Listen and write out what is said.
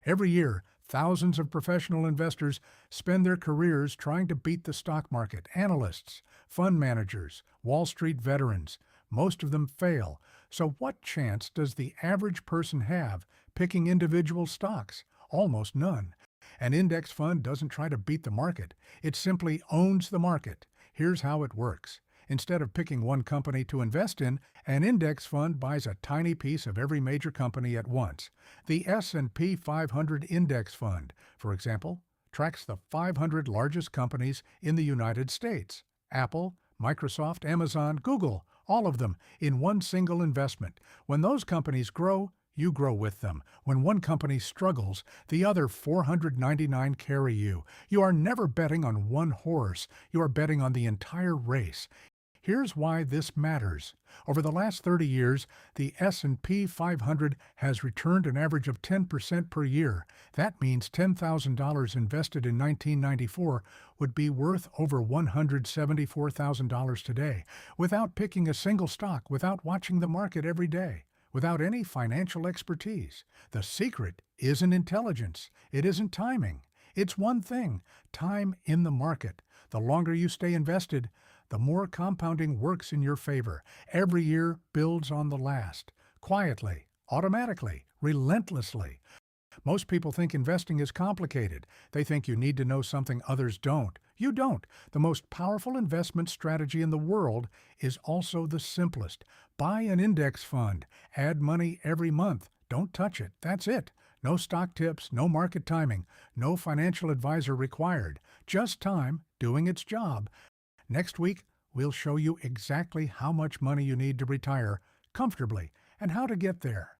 Every year, thousands of professional investors spend their careers trying to beat the stock market. Analysts, fund managers, Wall Street veterans, most of them fail. So what chance does the average person have picking individual stocks? Almost none. An index fund doesn't try to beat the market. It simply owns the market. Here's how it works. Instead of picking one company to invest in, an index fund buys a tiny piece of every major company at once. The S&P 500 Index Fund, for example, tracks the 500 largest companies in the United States. Apple, Microsoft, Amazon, Google, all of them in one single investment. When those companies grow, you grow with them. When one company struggles, the other 499 carry you. You are never betting on one horse. You are betting on the entire race. Here's why this matters. Over the last 30 years, the S&P 500 has returned an average of 10% per year. That means $10,000 invested in 1994 would be worth over $174,000 today, without picking a single stock, without watching the market every day, without any financial expertise. The secret isn't intelligence. It isn't timing. It's one thing: time in the market. The longer you stay invested, the more compounding works in your favor. Every year builds on the last, quietly, automatically, relentlessly. Most people think investing is complicated. They think you need to know something others don't. You don't. The most powerful investment strategy in the world is also the simplest. Buy an index fund. Add money every month. Don't touch it. That's it. No stock tips, no market timing, no financial advisor required. Just time doing its job. Next week, we'll show you exactly how much money you need to retire comfortably and how to get there.